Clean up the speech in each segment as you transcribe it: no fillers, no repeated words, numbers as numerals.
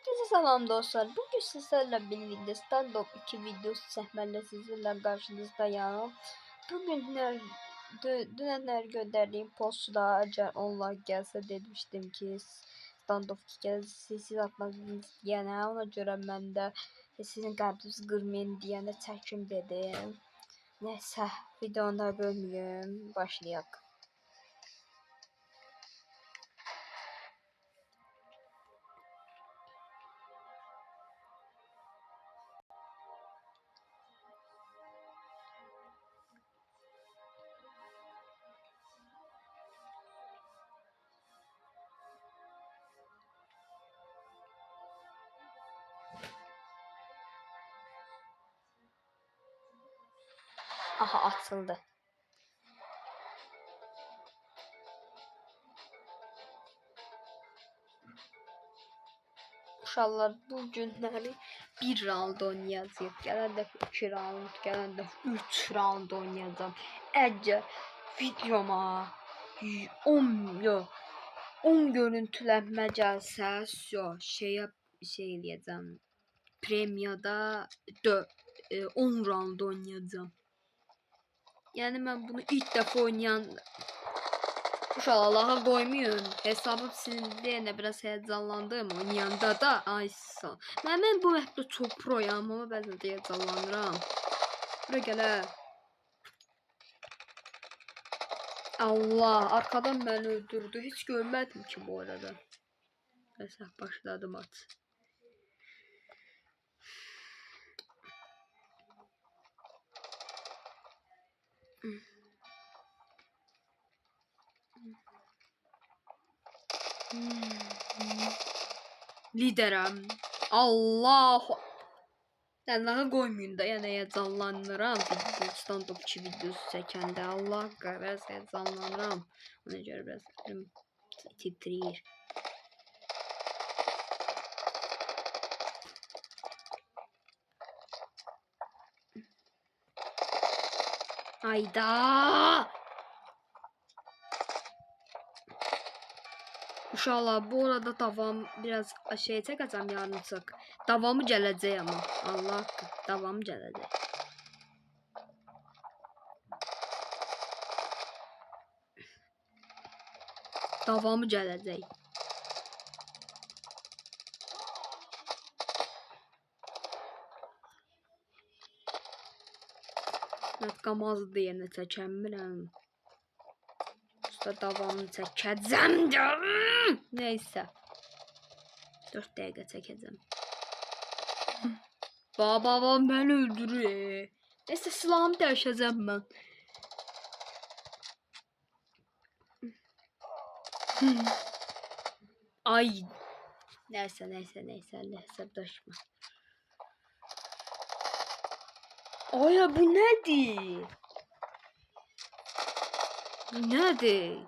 Herkese selam dostlar. Bugün sizlerle birlikte stand-up 2 videosu çekmeyle sizlerle karşınızdayım. Dünenler gönderdiğim postda eğer onlar gelse demiştim ki stand-up 2 kez siz atmadınız diyene, ona göre ben de sizin kalbinizi kırmayın diyene çekim dedim. Neyse, videonu da bölmeyeyim, başlayalım. Aha, atıldı. Uşaqlar, bu günləri bir round oynayacağıq. Gələn dəfə 2 round, gələn dəfə 3 round oynayacağım. Əgər videoma 10 görüntülənmə gəlsə, şey eləyəcəm. Premiada 10 round oynayacağım. Yəni mən bunu ilk dəfə oynayan Allah'a koymayın. Hesabım silindi yine, biraz heyecanlandım oynayanda da. Ay sağ. Ben bu map'te çok proyam ama bazen de heyecanlanıram. Buraya gel. Allah, arkadan beni öldürdü. Hiç görmedim ki bu arada. Neyse, başladım at. Liderim. Allah. Allah'a koymayın da, yani heyecanlanıram. Stand-up 2 videosu çəkəndə Allah qəvəz heyecanlanıram. Ona görə biraz titrəyir. Ayda. Uşaqlar, bu arada davam biraz şey çəkəcəm yarımçıq. Davamı gələcək amma. Allah haqqı, davamı gələcək. Davamı gələcək. Qamazı deyənə çəkəmirəm. Davamını çəkəcəm də. Neyse. 4 dəqiqə çəkəcəm. Baba beni öldürür. Neyse, silahımı dəyişəcəm mən. Ay. Neyse hesaplaşma. Ay, bu nedir? Bu nedir?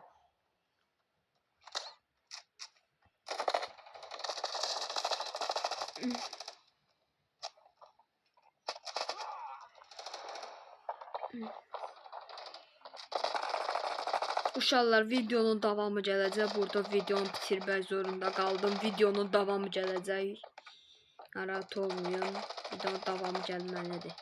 Uşaqlar, videonun davamı gələcək. Burada videonu bitirmək zorunda qaldım. Videonun davamı gələcək. Narahat olmayın. Videonun davamı gəlməlidir.